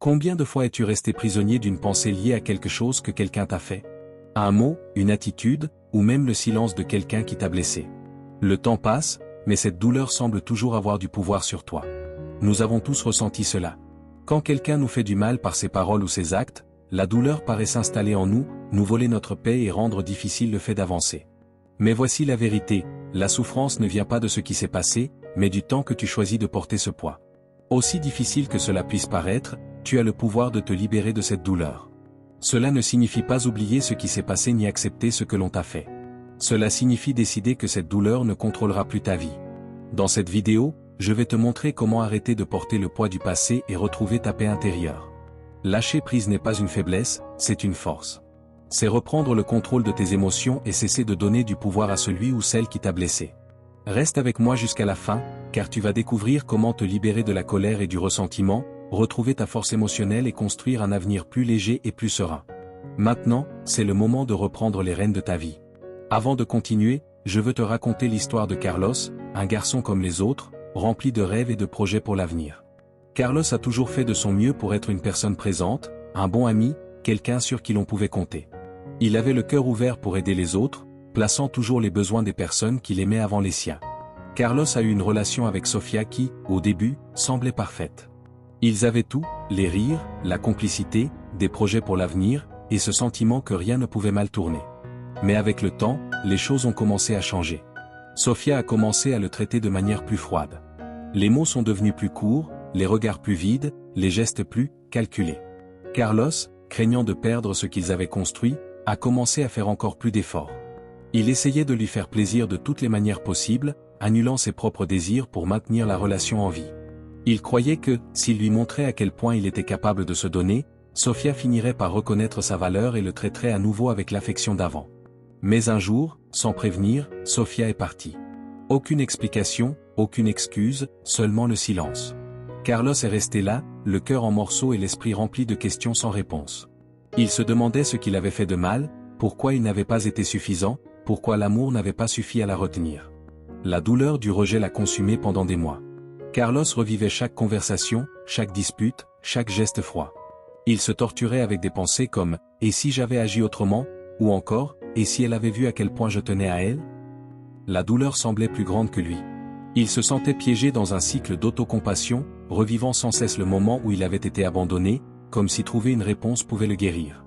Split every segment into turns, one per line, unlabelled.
Combien de fois es-tu resté prisonnier d'une pensée liée à quelque chose que quelqu'un t'a fait? Un mot, une attitude, ou même le silence de quelqu'un qui t'a blessé. Le temps passe, mais cette douleur semble toujours avoir du pouvoir sur toi. Nous avons tous ressenti cela. Quand quelqu'un nous fait du mal par ses paroles ou ses actes, la douleur paraît s'installer en nous, nous voler notre paix et rendre difficile le fait d'avancer. Mais voici la vérité, la souffrance ne vient pas de ce qui s'est passé, mais du temps que tu choisis de porter ce poids. Aussi difficile que cela puisse paraître, tu as le pouvoir de te libérer de cette douleur. Cela ne signifie pas oublier ce qui s'est passé ni accepter ce que l'on t'a fait. Cela signifie décider que cette douleur ne contrôlera plus ta vie. Dans cette vidéo, je vais te montrer comment arrêter de porter le poids du passé et retrouver ta paix intérieure. Lâcher prise n'est pas une faiblesse, c'est une force. C'est reprendre le contrôle de tes émotions et cesser de donner du pouvoir à celui ou celle qui t'a blessé. Reste avec moi jusqu'à la fin, car tu vas découvrir comment te libérer de la colère et du ressentiment, retrouver ta force émotionnelle et construire un avenir plus léger et plus serein. Maintenant, c'est le moment de reprendre les rênes de ta vie. Avant de continuer, je veux te raconter l'histoire de Carlos, un garçon comme les autres, rempli de rêves et de projets pour l'avenir. Carlos a toujours fait de son mieux pour être une personne présente, un bon ami, quelqu'un sur qui l'on pouvait compter. Il avait le cœur ouvert pour aider les autres, plaçant toujours les besoins des personnes qu'il aimait avant les siens. Carlos a eu une relation avec Sofia qui, au début, semblait parfaite. Ils avaient tout, les rires, la complicité, des projets pour l'avenir, et ce sentiment que rien ne pouvait mal tourner. Mais avec le temps, les choses ont commencé à changer. Sofia a commencé à le traiter de manière plus froide. Les mots sont devenus plus courts, les regards plus vides, les gestes plus calculés. Carlos, craignant de perdre ce qu'ils avaient construit, a commencé à faire encore plus d'efforts. Il essayait de lui faire plaisir de toutes les manières possibles, annulant ses propres désirs pour maintenir la relation en vie. Il croyait que, s'il lui montrait à quel point il était capable de se donner, Sofia finirait par reconnaître sa valeur et le traiterait à nouveau avec l'affection d'avant. Mais un jour, sans prévenir, Sofia est partie. Aucune explication, aucune excuse, seulement le silence. Carlos est resté là, le cœur en morceaux et l'esprit rempli de questions sans réponse. Il se demandait ce qu'il avait fait de mal, pourquoi il n'avait pas été suffisant, pourquoi l'amour n'avait pas suffi à la retenir. La douleur du rejet l'a consumé pendant des mois. Carlos revivait chaque conversation, chaque dispute, chaque geste froid. Il se torturait avec des pensées comme « et si j'avais agi autrement ?» ou encore « et si elle avait vu à quel point je tenais à elle ?» La douleur semblait plus grande que lui. Il se sentait piégé dans un cycle d'autocompassion, revivant sans cesse le moment où il avait été abandonné, comme si trouver une réponse pouvait le guérir.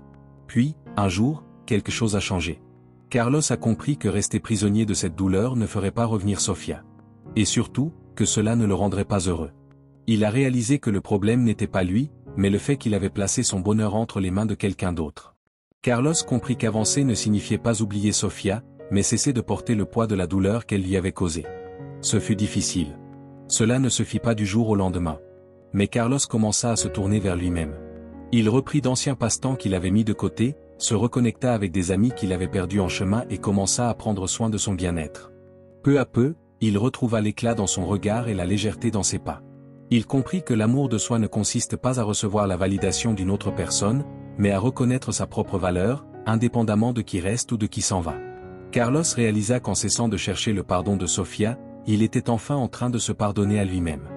Puis, un jour, quelque chose a changé. Carlos a compris que rester prisonnier de cette douleur ne ferait pas revenir Sofia. Et surtout, que cela ne le rendrait pas heureux. Il a réalisé que le problème n'était pas lui, mais le fait qu'il avait placé son bonheur entre les mains de quelqu'un d'autre. Carlos comprit qu'avancer ne signifiait pas oublier Sofia, mais cesser de porter le poids de la douleur qu'elle lui avait causée. Ce fut difficile. Cela ne se fit pas du jour au lendemain. Mais Carlos commença à se tourner vers lui-même. Il reprit d'anciens passe-temps qu'il avait mis de côté, se reconnecta avec des amis qu'il avait perdus en chemin et commença à prendre soin de son bien-être. Peu à peu, il retrouva l'éclat dans son regard et la légèreté dans ses pas. Il comprit que l'amour de soi ne consiste pas à recevoir la validation d'une autre personne, mais à reconnaître sa propre valeur, indépendamment de qui reste ou de qui s'en va. Carlos réalisa qu'en cessant de chercher le pardon de Sofia, il était enfin en train de se pardonner à lui-même.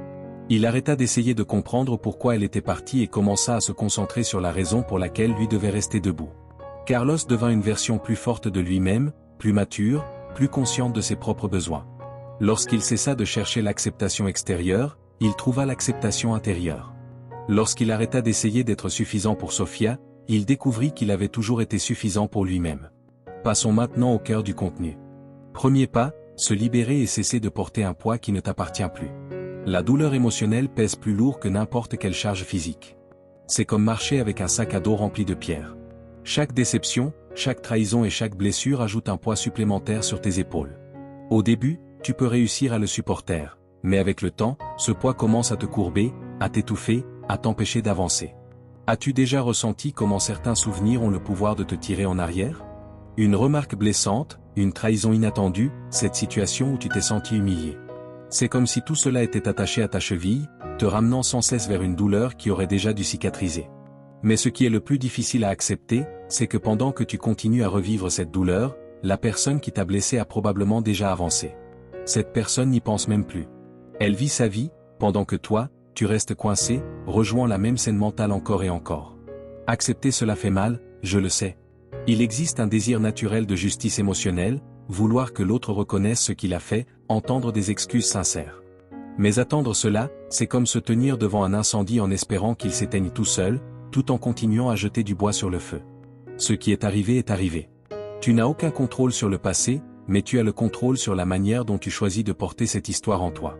Il arrêta d'essayer de comprendre pourquoi elle était partie et commença à se concentrer sur la raison pour laquelle lui devait rester debout. Carlos devint une version plus forte de lui-même, plus mature, plus consciente de ses propres besoins. Lorsqu'il cessa de chercher l'acceptation extérieure, il trouva l'acceptation intérieure. Lorsqu'il arrêta d'essayer d'être suffisant pour Sofia, il découvrit qu'il avait toujours été suffisant pour lui-même. Passons maintenant au cœur du contenu. Premier pas, se libérer et cesser de porter un poids qui ne t'appartient plus. La douleur émotionnelle pèse plus lourd que n'importe quelle charge physique. C'est comme marcher avec un sac à dos rempli de pierres. Chaque déception, chaque trahison et chaque blessure ajoute un poids supplémentaire sur tes épaules. Au début, tu peux réussir à le supporter, mais avec le temps, ce poids commence à te courber, à t'étouffer, à t'empêcher d'avancer. As-tu déjà ressenti comment certains souvenirs ont le pouvoir de te tirer en arrière? Une remarque blessante, une trahison inattendue, cette situation où tu t'es senti humilié. C'est comme si tout cela était attaché à ta cheville, te ramenant sans cesse vers une douleur qui aurait déjà dû cicatriser. Mais ce qui est le plus difficile à accepter, c'est que pendant que tu continues à revivre cette douleur, la personne qui t'a blessé a probablement déjà avancé. Cette personne n'y pense même plus. Elle vit sa vie, pendant que toi, tu restes coincé, rejoignant la même scène mentale encore et encore. Accepter cela fait mal, je le sais. Il existe un désir naturel de justice émotionnelle, vouloir que l'autre reconnaisse ce qu'il a fait, entendre des excuses sincères. Mais attendre cela, c'est comme se tenir devant un incendie en espérant qu'il s'éteigne tout seul, tout en continuant à jeter du bois sur le feu. Ce qui est arrivé est arrivé. Tu n'as aucun contrôle sur le passé, mais tu as le contrôle sur la manière dont tu choisis de porter cette histoire en toi.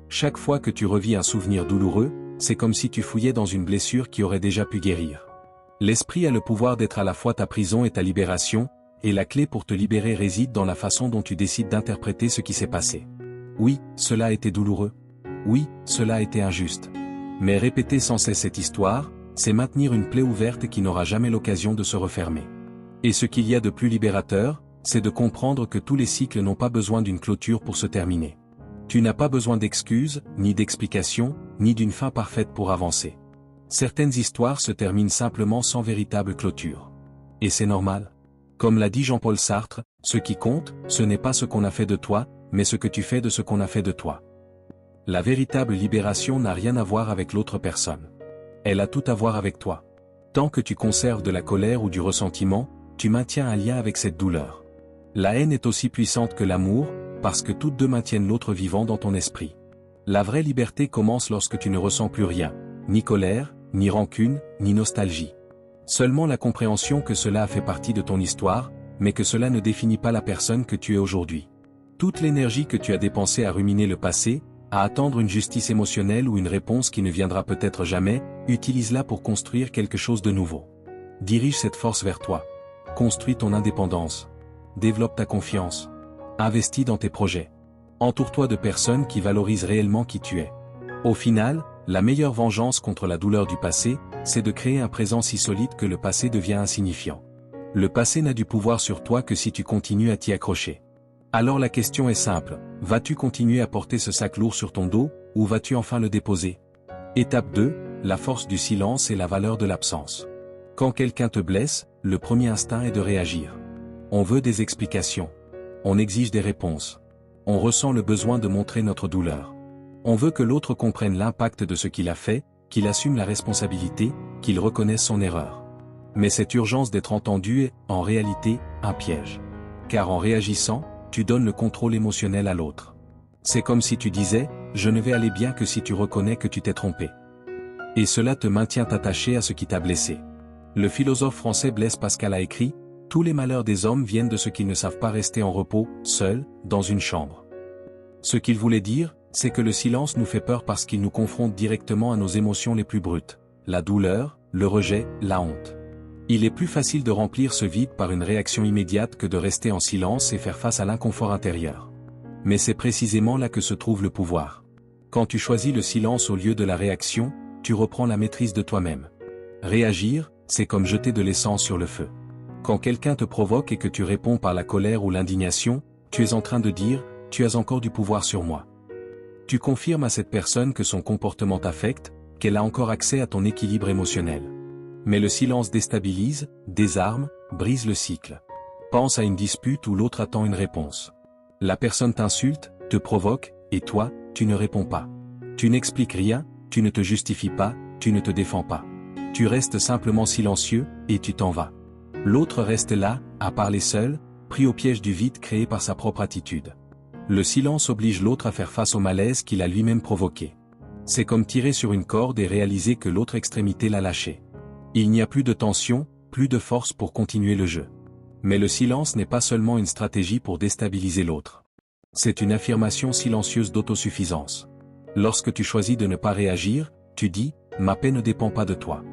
Chaque fois que tu revis un souvenir douloureux, c'est comme si tu fouillais dans une blessure qui aurait déjà pu guérir. L'esprit a le pouvoir d'être à la fois ta prison et ta libération, et la clé pour te libérer réside dans la façon dont tu décides d'interpréter ce qui s'est passé. Oui, cela a été douloureux. Oui, cela a été injuste. Mais répéter sans cesse cette histoire, c'est maintenir une plaie ouverte qui n'aura jamais l'occasion de se refermer. Et ce qu'il y a de plus libérateur, c'est de comprendre que tous les cycles n'ont pas besoin d'une clôture pour se terminer. Tu n'as pas besoin d'excuses, ni d'explications, ni d'une fin parfaite pour avancer. Certaines histoires se terminent simplement sans véritable clôture. Et c'est normal. Comme l'a dit Jean-Paul Sartre, ce qui compte, ce n'est pas ce qu'on a fait de toi, mais ce que tu fais de ce qu'on a fait de toi. La véritable libération n'a rien à voir avec l'autre personne. Elle a tout à voir avec toi. Tant que tu conserves de la colère ou du ressentiment, tu maintiens un lien avec cette douleur. La haine est aussi puissante que l'amour, parce que toutes deux maintiennent l'autre vivant dans ton esprit. La vraie liberté commence lorsque tu ne ressens plus rien, ni colère, ni rancune, ni nostalgie. Seulement la compréhension que cela a fait partie de ton histoire, mais que cela ne définit pas la personne que tu es aujourd'hui. Toute l'énergie que tu as dépensée à ruminer le passé, à attendre une justice émotionnelle ou une réponse qui ne viendra peut-être jamais, utilise-la pour construire quelque chose de nouveau. Dirige cette force vers toi. Construis ton indépendance. Développe ta confiance. Investis dans tes projets. Entoure-toi de personnes qui valorisent réellement qui tu es. Au final, la meilleure vengeance contre la douleur du passé, c'est de créer un présent si solide que le passé devient insignifiant. Le passé n'a du pouvoir sur toi que si tu continues à t'y accrocher. Alors la question est simple, vas-tu continuer à porter ce sac lourd sur ton dos, ou vas-tu enfin le déposer? Étape 2, la force du silence et la valeur de l'absence. Quand quelqu'un te blesse, le premier instinct est de réagir. On veut des explications. On exige des réponses. On ressent le besoin de montrer notre douleur. On veut que l'autre comprenne l'impact de ce qu'il a fait, qu'il assume la responsabilité, qu'il reconnaisse son erreur. Mais cette urgence d'être entendu est, en réalité, un piège. Car en réagissant, tu donnes le contrôle émotionnel à l'autre. C'est comme si tu disais, je ne vais aller bien que si tu reconnais que tu t'es trompé. Et cela te maintient attaché à ce qui t'a blessé. Le philosophe français Blaise Pascal a écrit, tous les malheurs des hommes viennent de ceux qui ne savent pas rester en repos, seuls, dans une chambre. Ce qu'il voulait dire, c'est que le silence nous fait peur parce qu'il nous confronte directement à nos émotions les plus brutes, la douleur, le rejet, la honte. Il est plus facile de remplir ce vide par une réaction immédiate que de rester en silence et faire face à l'inconfort intérieur. Mais c'est précisément là que se trouve le pouvoir. Quand tu choisis le silence au lieu de la réaction, tu reprends la maîtrise de toi-même. Réagir, c'est comme jeter de l'essence sur le feu. Quand quelqu'un te provoque et que tu réponds par la colère ou l'indignation, tu es en train de dire, tu as encore du pouvoir sur moi. Tu confirmes à cette personne que son comportement t'affecte, qu'elle a encore accès à ton équilibre émotionnel. Mais le silence déstabilise, désarme, brise le cycle. Pense à une dispute où l'autre attend une réponse. La personne t'insulte, te provoque, et toi, tu ne réponds pas. Tu n'expliques rien, tu ne te justifies pas, tu ne te défends pas. Tu restes simplement silencieux, et tu t'en vas. L'autre reste là, à parler seul, pris au piège du vide créé par sa propre attitude. Le silence oblige l'autre à faire face au malaise qu'il a lui-même provoqué. C'est comme tirer sur une corde et réaliser que l'autre extrémité l'a lâché. Il n'y a plus de tension, plus de force pour continuer le jeu. Mais le silence n'est pas seulement une stratégie pour déstabiliser l'autre. C'est une affirmation silencieuse d'autosuffisance. Lorsque tu choisis de ne pas réagir, tu dis « ma paix ne dépend pas de toi ».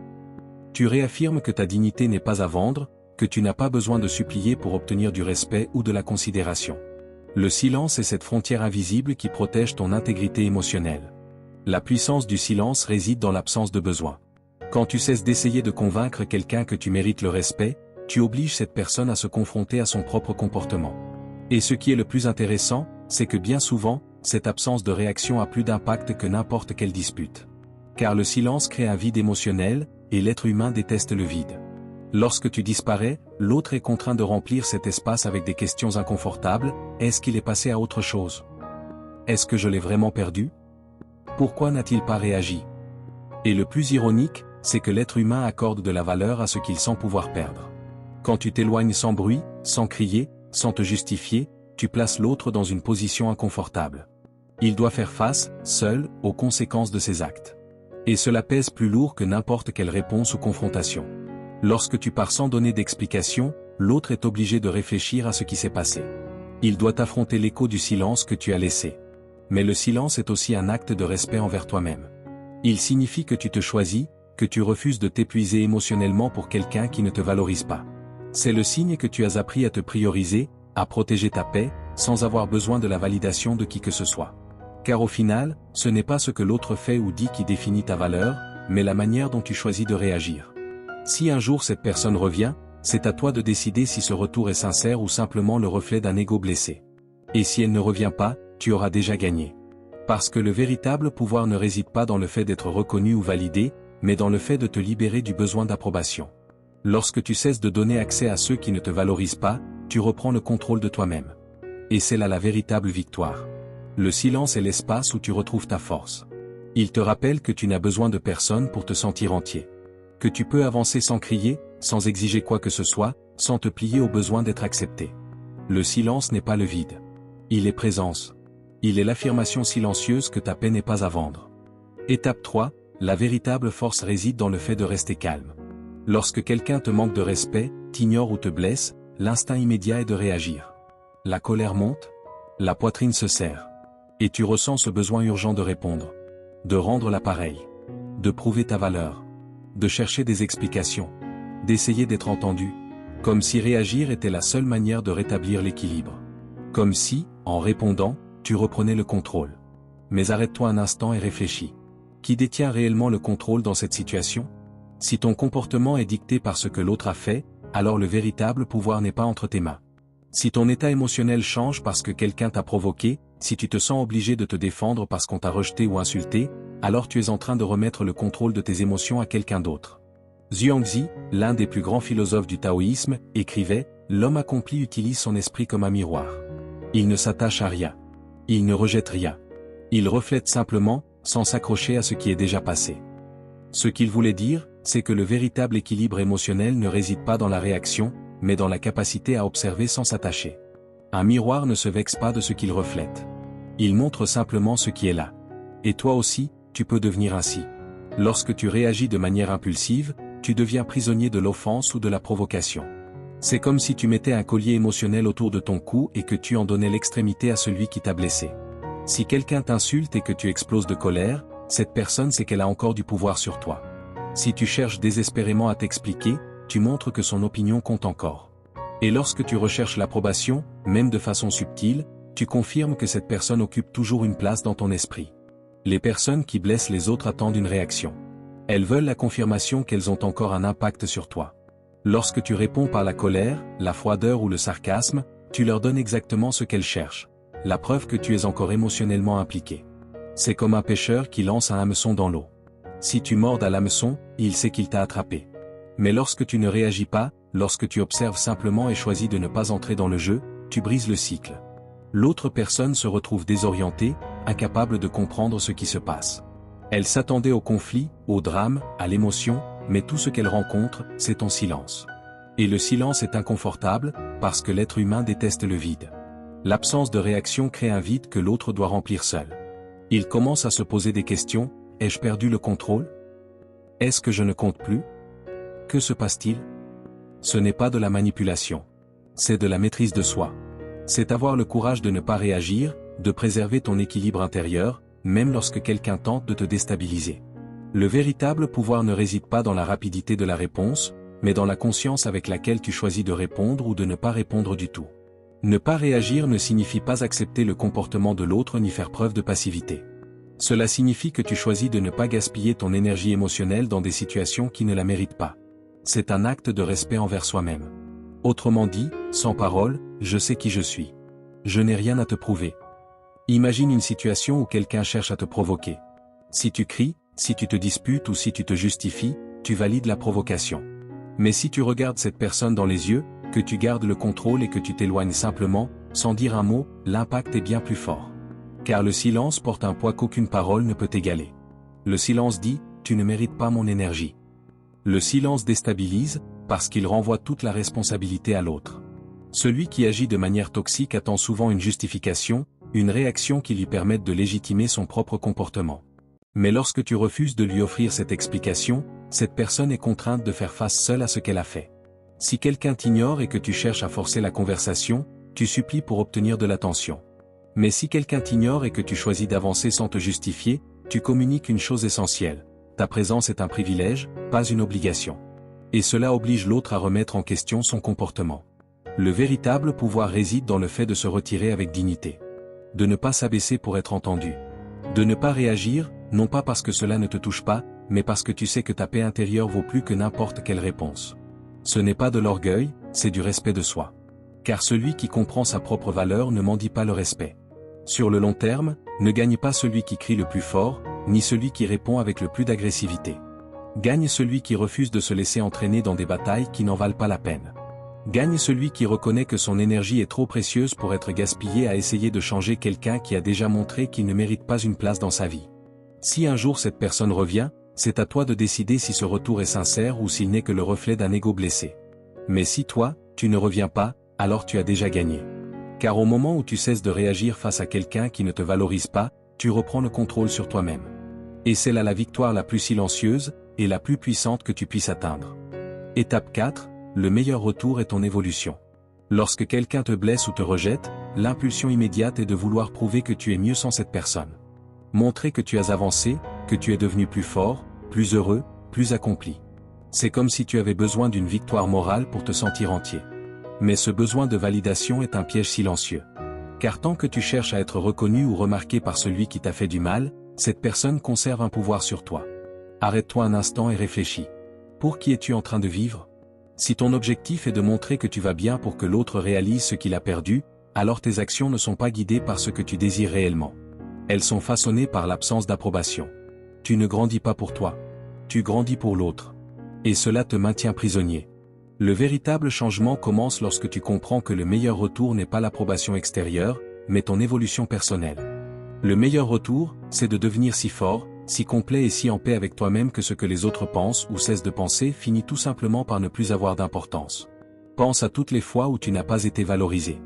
Tu réaffirmes que ta dignité n'est pas à vendre, que tu n'as pas besoin de supplier pour obtenir du respect ou de la considération. Le silence est cette frontière invisible qui protège ton intégrité émotionnelle. La puissance du silence réside dans l'absence de besoin. Quand tu cesses d'essayer de convaincre quelqu'un que tu mérites le respect, tu obliges cette personne à se confronter à son propre comportement. Et ce qui est le plus intéressant, c'est que bien souvent, cette absence de réaction a plus d'impact que n'importe quelle dispute. Car le silence crée un vide émotionnel, et l'être humain déteste le vide. Lorsque tu disparais, l'autre est contraint de remplir cet espace avec des questions inconfortables, est-ce qu'il est passé à autre chose? Est-ce que je l'ai vraiment perdu? Pourquoi n'a-t-il pas réagi? Et le plus ironique, c'est que l'être humain accorde de la valeur à ce qu'il sent pouvoir perdre. Quand tu t'éloignes sans bruit, sans crier, sans te justifier, tu places l'autre dans une position inconfortable. Il doit faire face, seul, aux conséquences de ses actes. Et cela pèse plus lourd que n'importe quelle réponse ou confrontation. Lorsque tu pars sans donner d'explication, l'autre est obligé de réfléchir à ce qui s'est passé. Il doit affronter l'écho du silence que tu as laissé. Mais le silence est aussi un acte de respect envers toi-même. Il signifie que tu te choisis, que tu refuses de t'épuiser émotionnellement pour quelqu'un qui ne te valorise pas. C'est le signe que tu as appris à te prioriser, à protéger ta paix, sans avoir besoin de la validation de qui que ce soit. Car au final, ce n'est pas ce que l'autre fait ou dit qui définit ta valeur, mais la manière dont tu choisis de réagir. Si un jour cette personne revient, c'est à toi de décider si ce retour est sincère ou simplement le reflet d'un ego blessé. Et si elle ne revient pas, tu auras déjà gagné. Parce que le véritable pouvoir ne réside pas dans le fait d'être reconnu ou validé, mais dans le fait de te libérer du besoin d'approbation. Lorsque tu cesses de donner accès à ceux qui ne te valorisent pas, tu reprends le contrôle de toi-même. Et c'est là la véritable victoire. Le silence est l'espace où tu retrouves ta force. Il te rappelle que tu n'as besoin de personne pour te sentir entier. Que tu peux avancer sans crier, sans exiger quoi que ce soit, sans te plier au besoin d'être accepté. Le silence n'est pas le vide. Il est présence. Il est l'affirmation silencieuse que ta paix n'est pas à vendre. Étape 3, la véritable force réside dans le fait de rester calme. Lorsque quelqu'un te manque de respect, t'ignore ou te blesse, l'instinct immédiat est de réagir. La colère monte, la poitrine se serre. Et tu ressens ce besoin urgent de répondre. De rendre l'appareil. De prouver ta valeur. De chercher des explications. D'essayer d'être entendu. Comme si réagir était la seule manière de rétablir l'équilibre. Comme si, en répondant, tu reprenais le contrôle. Mais arrête-toi un instant et réfléchis. Qui détient réellement le contrôle dans cette situation? Si ton comportement est dicté par ce que l'autre a fait, alors le véritable pouvoir n'est pas entre tes mains. Si ton état émotionnel change parce que quelqu'un t'a provoqué, si tu te sens obligé de te défendre parce qu'on t'a rejeté ou insulté, alors tu es en train de remettre le contrôle de tes émotions à quelqu'un d'autre. Zhuangzi, l'un des plus grands philosophes du taoïsme, écrivait « L'homme accompli utilise son esprit comme un miroir. Il ne s'attache à rien. Il ne rejette rien. Il reflète simplement, sans s'accrocher à ce qui est déjà passé. » Ce qu'il voulait dire, c'est que le véritable équilibre émotionnel ne réside pas dans la réaction, mais dans la capacité à observer sans s'attacher. Un miroir ne se vexe pas de ce qu'il reflète. Il montre simplement ce qui est là. Et toi aussi, tu peux devenir ainsi. Lorsque tu réagis de manière impulsive, tu deviens prisonnier de l'offense ou de la provocation. C'est comme si tu mettais un collier émotionnel autour de ton cou et que tu en donnais l'extrémité à celui qui t'a blessé. Si quelqu'un t'insulte et que tu exploses de colère, cette personne sait qu'elle a encore du pouvoir sur toi. Si tu cherches désespérément à t'expliquer, tu montres que son opinion compte encore. Et lorsque tu recherches l'approbation, même de façon subtile, tu confirmes que cette personne occupe toujours une place dans ton esprit. Les personnes qui blessent les autres attendent une réaction. Elles veulent la confirmation qu'elles ont encore un impact sur toi. Lorsque tu réponds par la colère, la froideur ou le sarcasme, tu leur donnes exactement ce qu'elles cherchent. La preuve que tu es encore émotionnellement impliqué. C'est comme un pêcheur qui lance un hameçon dans l'eau. Si tu mordes à l'hameçon, il sait qu'il t'a attrapé. Mais lorsque tu ne réagis pas, lorsque tu observes simplement et choisis de ne pas entrer dans le jeu, tu brises le cycle. L'autre personne se retrouve désorientée, incapable de comprendre ce qui se passe. Elle s'attendait au conflit, au drame, à l'émotion, mais tout ce qu'elle rencontre, c'est ton silence. Et le silence est inconfortable, parce que l'être humain déteste le vide. L'absence de réaction crée un vide que l'autre doit remplir seul. Il commence à se poser des questions. Ai-je perdu le contrôle? Est-ce que je ne compte plus? Que se passe-t-il? Ce n'est pas de la manipulation. C'est de la maîtrise de soi. C'est avoir le courage de ne pas réagir, de préserver ton équilibre intérieur, même lorsque quelqu'un tente de te déstabiliser. Le véritable pouvoir ne réside pas dans la rapidité de la réponse, mais dans la conscience avec laquelle tu choisis de répondre ou de ne pas répondre du tout. Ne pas réagir ne signifie pas accepter le comportement de l'autre ni faire preuve de passivité. Cela signifie que tu choisis de ne pas gaspiller ton énergie émotionnelle dans des situations qui ne la méritent pas. C'est un acte de respect envers soi-même. Autrement dit, sans parole, je sais qui je suis. Je n'ai rien à te prouver. Imagine une situation où quelqu'un cherche à te provoquer. Si tu cries, si tu te disputes ou si tu te justifies, tu valides la provocation. Mais si tu regardes cette personne dans les yeux, que tu gardes le contrôle et que tu t'éloignes simplement, sans dire un mot, l'impact est bien plus fort. Car le silence porte un poids qu'aucune parole ne peut égaler. Le silence dit, tu ne mérites pas mon énergie. Le silence déstabilise, parce qu'il renvoie toute la responsabilité à l'autre. Celui qui agit de manière toxique attend souvent une justification, une réaction qui lui permette de légitimer son propre comportement. Mais lorsque tu refuses de lui offrir cette explication, cette personne est contrainte de faire face seule à ce qu'elle a fait. Si quelqu'un t'ignore et que tu cherches à forcer la conversation, tu supplies pour obtenir de l'attention. Mais si quelqu'un t'ignore et que tu choisis d'avancer sans te justifier, tu communiques une chose essentielle. Ta présence est un privilège, pas une obligation. Et cela oblige l'autre à remettre en question son comportement. Le véritable pouvoir réside dans le fait de se retirer avec dignité. De ne pas s'abaisser pour être entendu. De ne pas réagir, non pas parce que cela ne te touche pas, mais parce que tu sais que ta paix intérieure vaut plus que n'importe quelle réponse. Ce n'est pas de l'orgueil, c'est du respect de soi. Car celui qui comprend sa propre valeur ne mendie pas le respect. Sur le long terme, ne gagne pas celui qui crie le plus fort, ni celui qui répond avec le plus d'agressivité. Gagne celui qui refuse de se laisser entraîner dans des batailles qui n'en valent pas la peine. Gagne celui qui reconnaît que son énergie est trop précieuse pour être gaspillée à essayer de changer quelqu'un qui a déjà montré qu'il ne mérite pas une place dans sa vie. Si un jour cette personne revient, c'est à toi de décider si ce retour est sincère ou s'il n'est que le reflet d'un ego blessé. Mais si toi, tu ne reviens pas, alors tu as déjà gagné. Car au moment où tu cesses de réagir face à quelqu'un qui ne te valorise pas, tu reprends le contrôle sur toi-même. Et c'est là la victoire la plus silencieuse, et la plus puissante que tu puisses atteindre. Étape 4. Le meilleur retour est ton évolution. Lorsque quelqu'un te blesse ou te rejette, l'impulsion immédiate est de vouloir prouver que tu es mieux sans cette personne. Montrer que tu as avancé, que tu es devenu plus fort, plus heureux, plus accompli. C'est comme si tu avais besoin d'une victoire morale pour te sentir entier. Mais ce besoin de validation est un piège silencieux. Car tant que tu cherches à être reconnu ou remarqué par celui qui t'a fait du mal, cette personne conserve un pouvoir sur toi. Arrête-toi un instant et réfléchis. Pour qui es-tu en train de vivre ? Si ton objectif est de montrer que tu vas bien pour que l'autre réalise ce qu'il a perdu, alors tes actions ne sont pas guidées par ce que tu désires réellement. Elles sont façonnées par l'absence d'approbation. Tu ne grandis pas pour toi. Tu grandis pour l'autre. Et cela te maintient prisonnier. Le véritable changement commence lorsque tu comprends que le meilleur retour n'est pas l'approbation extérieure, mais ton évolution personnelle. Le meilleur retour, c'est de devenir si fort, si complet et si en paix avec toi-même que ce que les autres pensent ou cessent de penser finit tout simplement par ne plus avoir d'importance. Pense à toutes les fois où tu n'as pas été valorisé.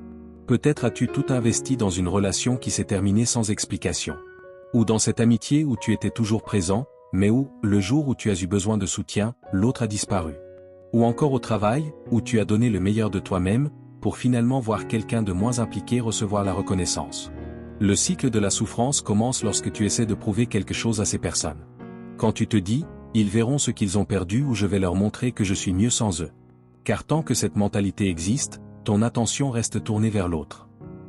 Peut-être as-tu tout investi dans une relation qui s'est terminée sans explication. Ou dans cette amitié où tu étais toujours présent, mais où, le jour où tu as eu besoin de soutien, l'autre a disparu. Ou encore au travail, où tu as donné le meilleur de toi-même, pour finalement voir quelqu'un de moins impliqué recevoir la reconnaissance. Le cycle de la souffrance commence lorsque tu essaies de prouver quelque chose à ces personnes. Quand tu te dis, ils verront ce qu'ils ont perdu ou je vais leur montrer que je suis mieux sans eux. Car tant que cette mentalité existe, ton attention reste tournée vers l'autre.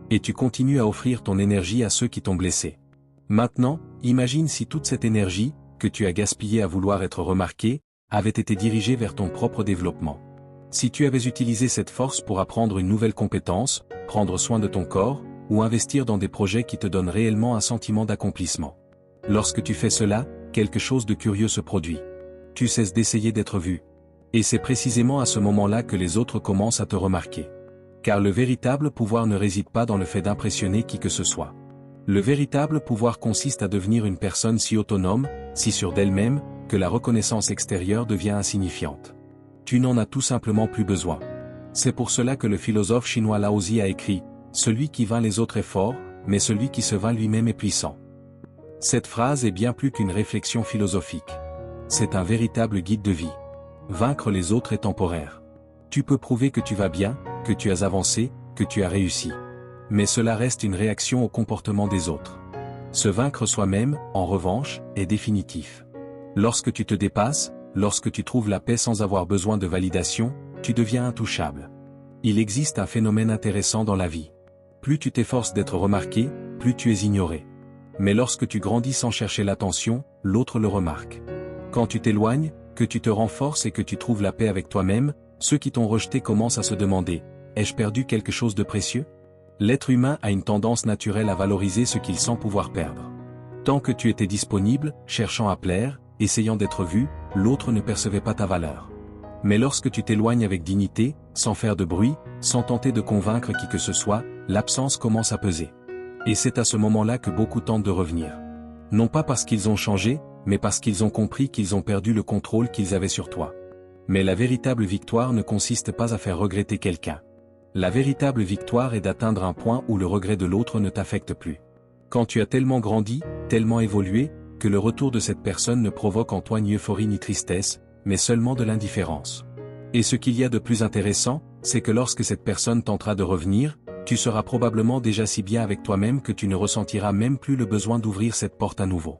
Et tu continues à offrir ton énergie à ceux qui t'ont blessé. Maintenant, imagine si toute cette énergie, que tu as gaspillée à vouloir être remarqué, avait été dirigée vers ton propre développement. Si tu avais utilisé cette force pour apprendre une nouvelle compétence, prendre soin de ton corps, ou investir dans des projets qui te donnent réellement un sentiment d'accomplissement. Lorsque tu fais cela, quelque chose de curieux se produit. Tu cesses d'essayer d'être vu. Et c'est précisément à ce moment-là que les autres commencent à te remarquer. Car le véritable pouvoir ne réside pas dans le fait d'impressionner qui que ce soit. Le véritable pouvoir consiste à devenir une personne si autonome, si sûre d'elle-même, que la reconnaissance extérieure devient insignifiante. Tu n'en as tout simplement plus besoin. C'est pour cela que le philosophe chinois Laozi a écrit « Celui qui vainc les autres est fort, mais celui qui se vainc lui-même est puissant ». Cette phrase est bien plus qu'une réflexion philosophique. C'est un véritable guide de vie. Vaincre les autres est temporaire. Tu peux prouver que tu vas bien, que tu as avancé, que tu as réussi. Mais cela reste une réaction au comportement des autres. Se vaincre soi-même, en revanche, est définitif. Lorsque tu te dépasses, lorsque tu trouves la paix sans avoir besoin de validation, tu deviens intouchable. Il existe un phénomène intéressant dans la vie. Plus tu t'efforces d'être remarqué, plus tu es ignoré. Mais lorsque tu grandis sans chercher l'attention, l'autre le remarque. Quand tu t'éloignes, que tu te renforces et que tu trouves la paix avec toi-même, ceux qui t'ont rejeté commencent à se demander « Ai-je perdu quelque chose de précieux ?» L'être humain a une tendance naturelle à valoriser ce qu'il sent pouvoir perdre. Tant que tu étais disponible, cherchant à plaire, essayant d'être vu, l'autre ne percevait pas ta valeur. Mais lorsque tu t'éloignes avec dignité, sans faire de bruit, sans tenter de convaincre qui que ce soit, l'absence commence à peser. Et c'est à ce moment-là que beaucoup tentent de revenir. Non pas parce qu'ils ont changé, mais parce qu'ils ont compris qu'ils ont perdu le contrôle qu'ils avaient sur toi. Mais la véritable victoire ne consiste pas à faire regretter quelqu'un. La véritable victoire est d'atteindre un point où le regret de l'autre ne t'affecte plus. Quand tu as tellement grandi, tellement évolué, que le retour de cette personne ne provoque en toi ni euphorie ni tristesse, mais seulement de l'indifférence. Et ce qu'il y a de plus intéressant, c'est que lorsque cette personne tentera de revenir, tu seras probablement déjà si bien avec toi-même que tu ne ressentiras même plus le besoin d'ouvrir cette porte à nouveau.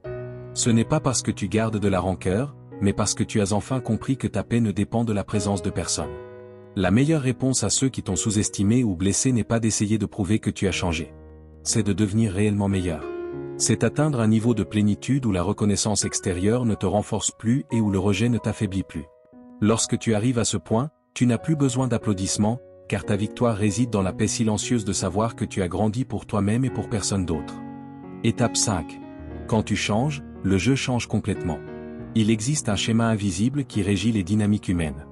Ce n'est pas parce que tu gardes de la rancœur, mais parce que tu as enfin compris que ta paix ne dépend de la présence de personne. La meilleure réponse à ceux qui t'ont sous-estimé ou blessé n'est pas d'essayer de prouver que tu as changé. C'est de devenir réellement meilleur. C'est atteindre un niveau de plénitude où la reconnaissance extérieure ne te renforce plus et où le rejet ne t'affaiblit plus. Lorsque tu arrives à ce point, tu n'as plus besoin d'applaudissements, car ta victoire réside dans la paix silencieuse de savoir que tu as grandi pour toi-même et pour personne d'autre. Étape 5. Quand tu changes, le jeu change complètement. Il existe un schéma invisible qui régit les dynamiques humaines.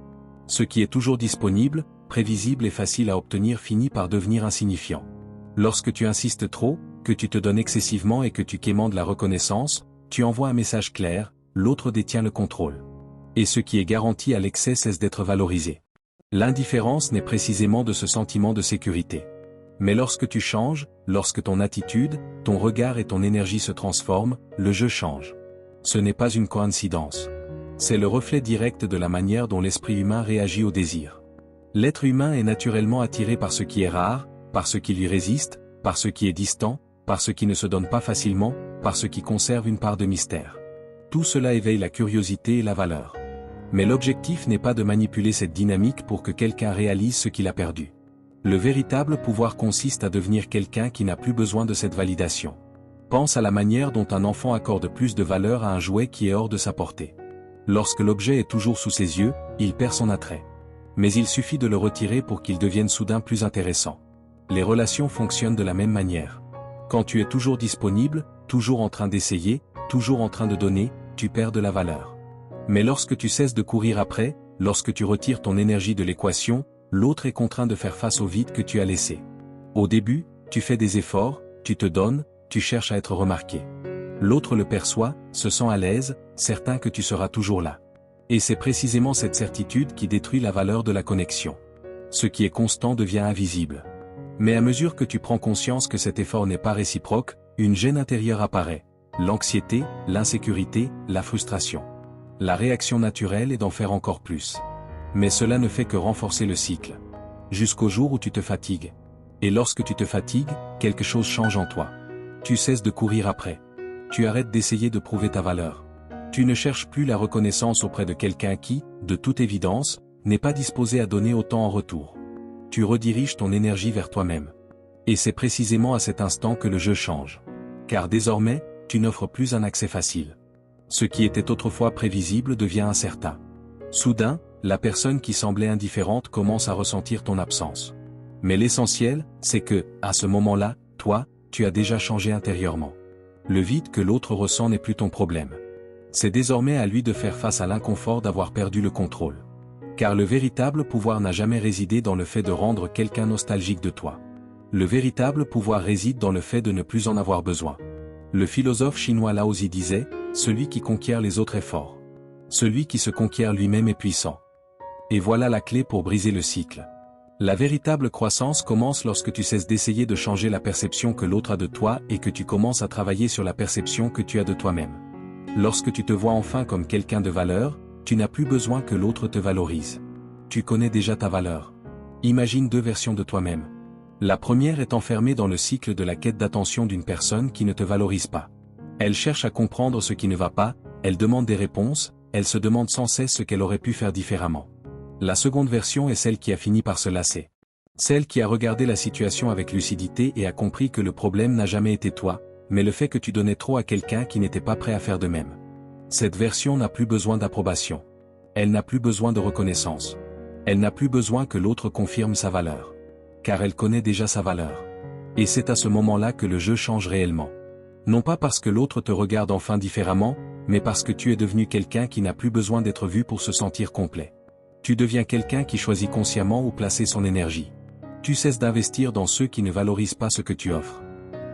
Ce qui est toujours disponible, prévisible et facile à obtenir finit par devenir insignifiant. Lorsque tu insistes trop, que tu te donnes excessivement et que tu quémandes la reconnaissance, tu envoies un message clair, l'autre détient le contrôle. Et ce qui est garanti à l'excès cesse d'être valorisé. L'indifférence naît précisément de ce sentiment de sécurité. Mais lorsque tu changes, lorsque ton attitude, ton regard et ton énergie se transforment, le jeu change. Ce n'est pas une coïncidence. C'est le reflet direct de la manière dont l'esprit humain réagit au désir. L'être humain est naturellement attiré par ce qui est rare, par ce qui lui résiste, par ce qui est distant, par ce qui ne se donne pas facilement, par ce qui conserve une part de mystère. Tout cela éveille la curiosité et la valeur. Mais l'objectif n'est pas de manipuler cette dynamique pour que quelqu'un réalise ce qu'il a perdu. Le véritable pouvoir consiste à devenir quelqu'un qui n'a plus besoin de cette validation. Pense à la manière dont un enfant accorde plus de valeur à un jouet qui est hors de sa portée. Lorsque l'objet est toujours sous ses yeux, il perd son attrait. Mais il suffit de le retirer pour qu'il devienne soudain plus intéressant. Les relations fonctionnent de la même manière. Quand tu es toujours disponible, toujours en train d'essayer, toujours en train de donner, tu perds de la valeur. Mais lorsque tu cesses de courir après, lorsque tu retires ton énergie de l'équation, l'autre est contraint de faire face au vide que tu as laissé. Au début, tu fais des efforts, tu te donnes, tu cherches à être remarqué. L'autre le perçoit, se sent à l'aise, certain que tu seras toujours là. Et c'est précisément cette certitude qui détruit la valeur de la connexion. Ce qui est constant devient invisible. Mais à mesure que tu prends conscience que cet effort n'est pas réciproque, une gêne intérieure apparaît. L'anxiété, l'insécurité, la frustration. La réaction naturelle est d'en faire encore plus. Mais cela ne fait que renforcer le cycle. Jusqu'au jour où tu te fatigues. Et lorsque tu te fatigues, quelque chose change en toi. Tu cesses de courir après. Tu arrêtes d'essayer de prouver ta valeur. Tu ne cherches plus la reconnaissance auprès de quelqu'un qui, de toute évidence, n'est pas disposé à donner autant en retour. Tu rediriges ton énergie vers toi-même. Et c'est précisément à cet instant que le jeu change. Car désormais, tu n'offres plus un accès facile. Ce qui était autrefois prévisible devient incertain. Soudain, la personne qui semblait indifférente commence à ressentir ton absence. Mais l'essentiel, c'est que, à ce moment-là, toi, tu as déjà changé intérieurement. Le vide que l'autre ressent n'est plus ton problème. C'est désormais à lui de faire face à l'inconfort d'avoir perdu le contrôle. Car le véritable pouvoir n'a jamais résidé dans le fait de rendre quelqu'un nostalgique de toi. Le véritable pouvoir réside dans le fait de ne plus en avoir besoin. Le philosophe chinois Lao Tzu disait, « Celui qui conquiert les autres est fort. Celui qui se conquiert lui-même est puissant. » Et voilà la clé pour briser le cycle. La véritable croissance commence lorsque tu cesses d'essayer de changer la perception que l'autre a de toi et que tu commences à travailler sur la perception que tu as de toi-même. Lorsque tu te vois enfin comme quelqu'un de valeur, tu n'as plus besoin que l'autre te valorise. Tu connais déjà ta valeur. Imagine deux versions de toi-même. La première est enfermée dans le cycle de la quête d'attention d'une personne qui ne te valorise pas. Elle cherche à comprendre ce qui ne va pas, elle demande des réponses, elle se demande sans cesse ce qu'elle aurait pu faire différemment. La seconde version est celle qui a fini par se lasser. Celle qui a regardé la situation avec lucidité et a compris que le problème n'a jamais été toi, mais le fait que tu donnais trop à quelqu'un qui n'était pas prêt à faire de même. Cette version n'a plus besoin d'approbation. Elle n'a plus besoin de reconnaissance. Elle n'a plus besoin que l'autre confirme sa valeur. Car elle connaît déjà sa valeur. Et c'est à ce moment-là que le jeu change réellement. Non pas parce que l'autre te regarde enfin différemment, mais parce que tu es devenu quelqu'un qui n'a plus besoin d'être vu pour se sentir complet. Tu deviens quelqu'un qui choisit consciemment où placer son énergie. Tu cesses d'investir dans ceux qui ne valorisent pas ce que tu offres.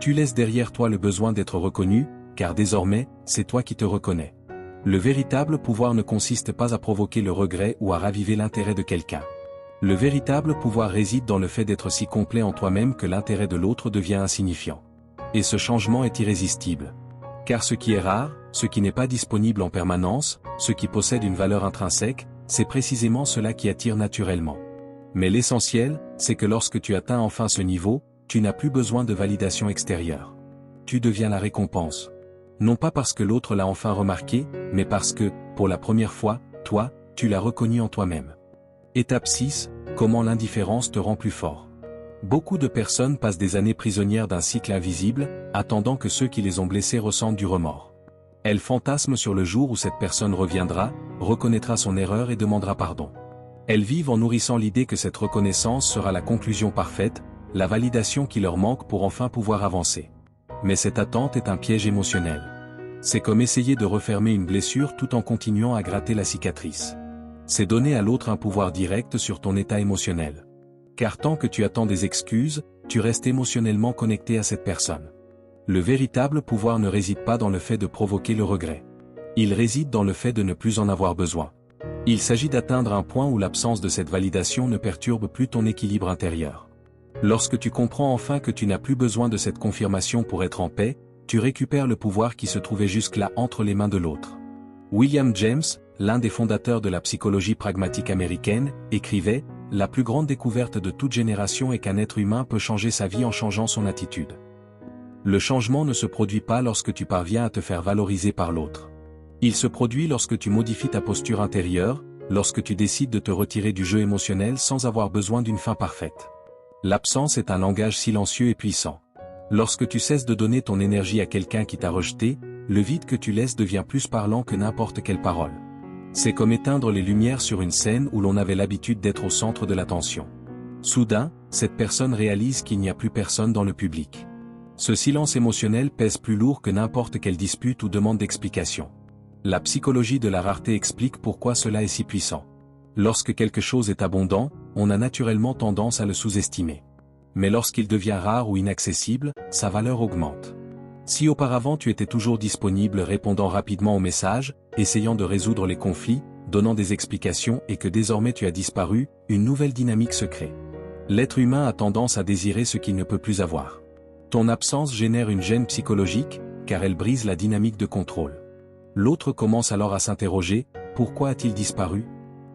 Tu laisses derrière toi le besoin d'être reconnu, car désormais, c'est toi qui te reconnais. Le véritable pouvoir ne consiste pas à provoquer le regret ou à raviver l'intérêt de quelqu'un. Le véritable pouvoir réside dans le fait d'être si complet en toi-même que l'intérêt de l'autre devient insignifiant. Et ce changement est irrésistible. Car ce qui est rare, ce qui n'est pas disponible en permanence, ce qui possède une valeur intrinsèque, c'est précisément cela qui attire naturellement. Mais l'essentiel, c'est que lorsque tu atteins enfin ce niveau, tu n'as plus besoin de validation extérieure. Tu deviens la récompense. Non pas parce que l'autre l'a enfin remarqué, mais parce que, pour la première fois, toi, tu l'as reconnu en toi-même. Étape 6, comment l'indifférence te rend plus fort. Beaucoup de personnes passent des années prisonnières d'un cycle invisible, attendant que ceux qui les ont blessés ressentent du remords. Elles fantasment sur le jour où cette personne reviendra, reconnaîtra son erreur et demandera pardon. Elles vivent en nourrissant l'idée que cette reconnaissance sera la conclusion parfaite, la validation qui leur manque pour enfin pouvoir avancer. Mais cette attente est un piège émotionnel. C'est comme essayer de refermer une blessure tout en continuant à gratter la cicatrice. C'est donner à l'autre un pouvoir direct sur ton état émotionnel. Car tant que tu attends des excuses, tu restes émotionnellement connecté à cette personne. Le véritable pouvoir ne réside pas dans le fait de provoquer le regret. Il réside dans le fait de ne plus en avoir besoin. Il s'agit d'atteindre un point où l'absence de cette validation ne perturbe plus ton équilibre intérieur. Lorsque tu comprends enfin que tu n'as plus besoin de cette confirmation pour être en paix, tu récupères le pouvoir qui se trouvait jusque-là entre les mains de l'autre. William James, l'un des fondateurs de la psychologie pragmatique américaine, écrivait « La plus grande découverte de toute génération est qu'un être humain peut changer sa vie en changeant son attitude. » Le changement ne se produit pas lorsque tu parviens à te faire valoriser par l'autre. Il se produit lorsque tu modifies ta posture intérieure, lorsque tu décides de te retirer du jeu émotionnel sans avoir besoin d'une fin parfaite. L'absence est un langage silencieux et puissant. Lorsque tu cesses de donner ton énergie à quelqu'un qui t'a rejeté, le vide que tu laisses devient plus parlant que n'importe quelle parole. C'est comme éteindre les lumières sur une scène où l'on avait l'habitude d'être au centre de l'attention. Soudain, cette personne réalise qu'il n'y a plus personne dans le public. Ce silence émotionnel pèse plus lourd que n'importe quelle dispute ou demande d'explication. La psychologie de la rareté explique pourquoi cela est si puissant. Lorsque quelque chose est abondant, on a naturellement tendance à le sous-estimer. Mais lorsqu'il devient rare ou inaccessible, sa valeur augmente. Si auparavant tu étais toujours disponible répondant rapidement aux messages, essayant de résoudre les conflits, donnant des explications et que désormais tu as disparu, une nouvelle dynamique se crée. L'être humain a tendance à désirer ce qu'il ne peut plus avoir. Ton absence génère une gêne psychologique, car elle brise la dynamique de contrôle. L'autre commence alors à s'interroger, pourquoi a-t-il disparu?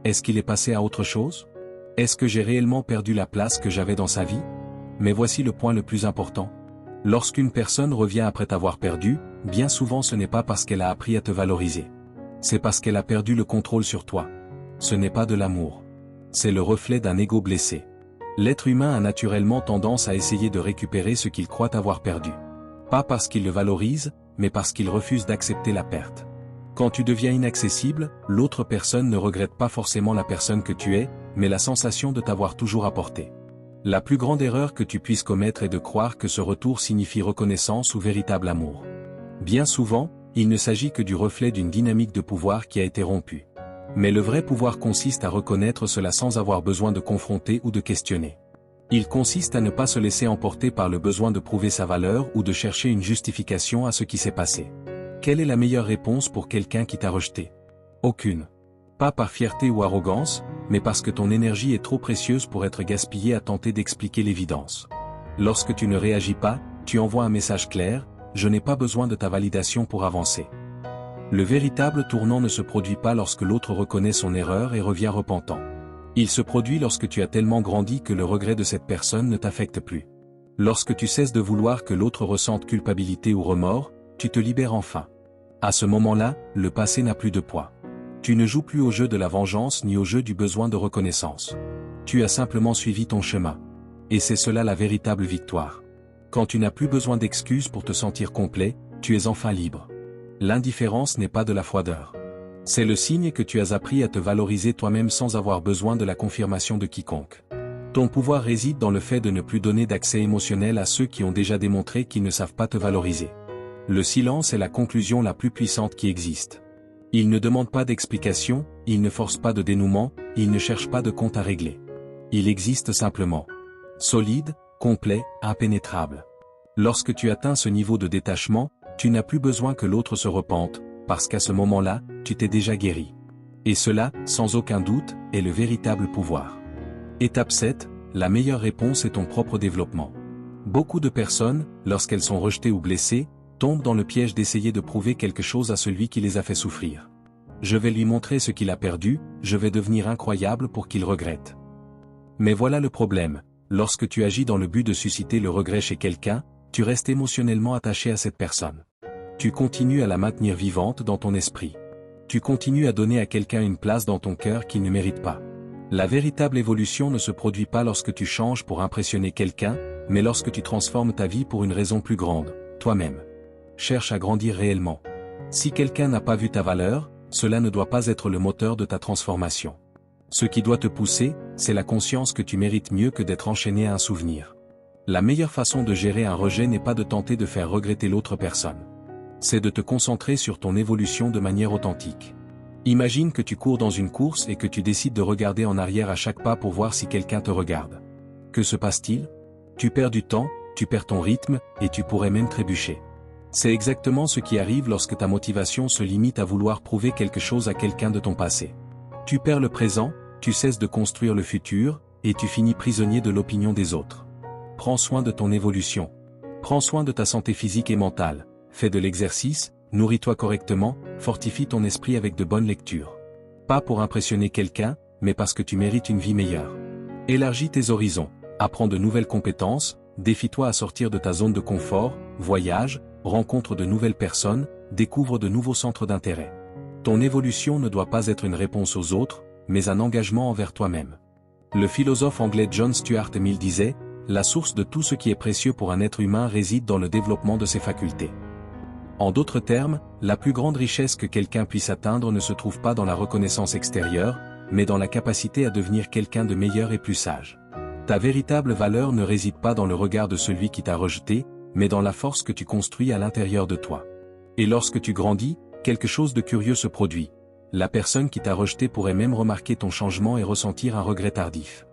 Est-ce qu'il est passé à autre chose? Est-ce que j'ai réellement perdu la place que j'avais dans sa vie? Mais voici le point le plus important. Lorsqu'une personne revient après t'avoir perdu, bien souvent ce n'est pas parce qu'elle a appris à te valoriser. C'est parce qu'elle a perdu le contrôle sur toi. Ce n'est pas de l'amour. C'est le reflet d'un ego blessé. L'être humain a naturellement tendance à essayer de récupérer ce qu'il croit avoir perdu. Pas parce qu'il le valorise, mais parce qu'il refuse d'accepter la perte. Quand tu deviens inaccessible, l'autre personne ne regrette pas forcément la personne que tu es, mais la sensation de t'avoir toujours apporté. La plus grande erreur que tu puisses commettre est de croire que ce retour signifie reconnaissance ou véritable amour. Bien souvent, il ne s'agit que du reflet d'une dynamique de pouvoir qui a été rompue. Mais le vrai pouvoir consiste à reconnaître cela sans avoir besoin de confronter ou de questionner. Il consiste à ne pas se laisser emporter par le besoin de prouver sa valeur ou de chercher une justification à ce qui s'est passé. Quelle est la meilleure réponse pour quelqu'un qui t'a rejeté? Aucune. Pas par fierté ou arrogance, mais parce que ton énergie est trop précieuse pour être gaspillée à tenter d'expliquer l'évidence. Lorsque tu ne réagis pas, tu envoies un message clair, je n'ai pas besoin de ta validation pour avancer. Le véritable tournant ne se produit pas lorsque l'autre reconnaît son erreur et revient repentant. Il se produit lorsque tu as tellement grandi que le regret de cette personne ne t'affecte plus. Lorsque tu cesses de vouloir que l'autre ressente culpabilité ou remords, tu te libères enfin. À ce moment-là, le passé n'a plus de poids. Tu ne joues plus au jeu de la vengeance ni au jeu du besoin de reconnaissance. Tu as simplement suivi ton chemin. Et c'est cela la véritable victoire. Quand tu n'as plus besoin d'excuses pour te sentir complet, tu es enfin libre. L'indifférence n'est pas de la froideur. C'est le signe que tu as appris à te valoriser toi-même sans avoir besoin de la confirmation de quiconque. Ton pouvoir réside dans le fait de ne plus donner d'accès émotionnel à ceux qui ont déjà démontré qu'ils ne savent pas te valoriser. Le silence est la conclusion la plus puissante qui existe. Il ne demande pas d'explication, il ne force pas de dénouement, il ne cherche pas de compte à régler. Il existe simplement. Solide, complet, impénétrable. Lorsque tu atteins ce niveau de détachement, tu n'as plus besoin que l'autre se repente, parce qu'à ce moment-là, tu t'es déjà guéri. Et cela, sans aucun doute, est le véritable pouvoir. Étape 7, la meilleure réponse est ton propre développement. Beaucoup de personnes, lorsqu'elles sont rejetées ou blessées, tombent dans le piège d'essayer de prouver quelque chose à celui qui les a fait souffrir. Je vais lui montrer ce qu'il a perdu, je vais devenir incroyable pour qu'il regrette. Mais voilà le problème, lorsque tu agis dans le but de susciter le regret chez quelqu'un, tu restes émotionnellement attaché à cette personne. Tu continues à la maintenir vivante dans ton esprit. Tu continues à donner à quelqu'un une place dans ton cœur qu'il ne mérite pas. La véritable évolution ne se produit pas lorsque tu changes pour impressionner quelqu'un, mais lorsque tu transformes ta vie pour une raison plus grande, toi-même. Cherche à grandir réellement. Si quelqu'un n'a pas vu ta valeur, cela ne doit pas être le moteur de ta transformation. Ce qui doit te pousser, c'est la conscience que tu mérites mieux que d'être enchaîné à un souvenir. La meilleure façon de gérer un rejet n'est pas de tenter de faire regretter l'autre personne. C'est de te concentrer sur ton évolution de manière authentique. Imagine que tu cours dans une course et que tu décides de regarder en arrière à chaque pas pour voir si quelqu'un te regarde. Que se passe-t-il? Tu perds du temps, tu perds ton rythme, et tu pourrais même trébucher. C'est exactement ce qui arrive lorsque ta motivation se limite à vouloir prouver quelque chose à quelqu'un de ton passé. Tu perds le présent, tu cesses de construire le futur, et tu finis prisonnier de l'opinion des autres. Prends soin de ton évolution. Prends soin de ta santé physique et mentale. Fais de l'exercice, nourris-toi correctement, fortifie ton esprit avec de bonnes lectures. Pas pour impressionner quelqu'un, mais parce que tu mérites une vie meilleure. Élargis tes horizons, apprends de nouvelles compétences, défie-toi à sortir de ta zone de confort, voyage, rencontre de nouvelles personnes, découvre de nouveaux centres d'intérêt. Ton évolution ne doit pas être une réponse aux autres, mais un engagement envers toi-même. Le philosophe anglais John Stuart Mill disait, « La source de tout ce qui est précieux pour un être humain réside dans le développement de ses facultés. » En d'autres termes, la plus grande richesse que quelqu'un puisse atteindre ne se trouve pas dans la reconnaissance extérieure, mais dans la capacité à devenir quelqu'un de meilleur et plus sage. Ta véritable valeur ne réside pas dans le regard de celui qui t'a rejeté, mais dans la force que tu construis à l'intérieur de toi. Et lorsque tu grandis, quelque chose de curieux se produit. La personne qui t'a rejeté pourrait même remarquer ton changement et ressentir un regret tardif.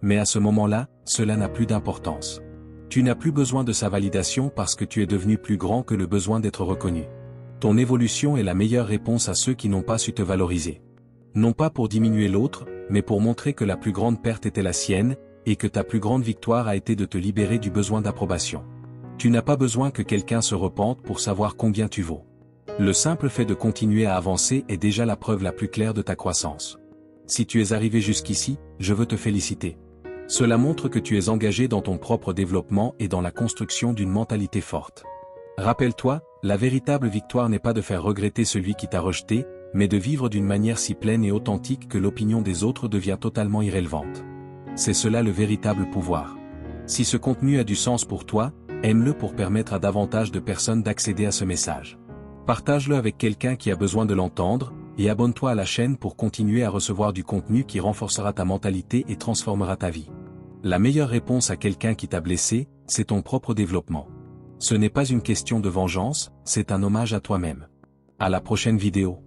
Mais à ce moment-là, cela n'a plus d'importance. Tu n'as plus besoin de sa validation parce que tu es devenu plus grand que le besoin d'être reconnu. Ton évolution est la meilleure réponse à ceux qui n'ont pas su te valoriser. Non pas pour diminuer l'autre, mais pour montrer que la plus grande perte était la sienne, et que ta plus grande victoire a été de te libérer du besoin d'approbation. Tu n'as pas besoin que quelqu'un se repente pour savoir combien tu vaux. Le simple fait de continuer à avancer est déjà la preuve la plus claire de ta croissance. Si tu es arrivé jusqu'ici, je veux te féliciter. Cela montre que tu es engagé dans ton propre développement et dans la construction d'une mentalité forte. Rappelle-toi, la véritable victoire n'est pas de faire regretter celui qui t'a rejeté, mais de vivre d'une manière si pleine et authentique que l'opinion des autres devient totalement irrélevante. C'est cela le véritable pouvoir. Si ce contenu a du sens pour toi, aime-le pour permettre à davantage de personnes d'accéder à ce message. Partage-le avec quelqu'un qui a besoin de l'entendre, et abonne-toi à la chaîne pour continuer à recevoir du contenu qui renforcera ta mentalité et transformera ta vie. La meilleure réponse à quelqu'un qui t'a blessé, c'est ton propre développement. Ce n'est pas une question de vengeance, c'est un hommage à toi-même. À la prochaine vidéo.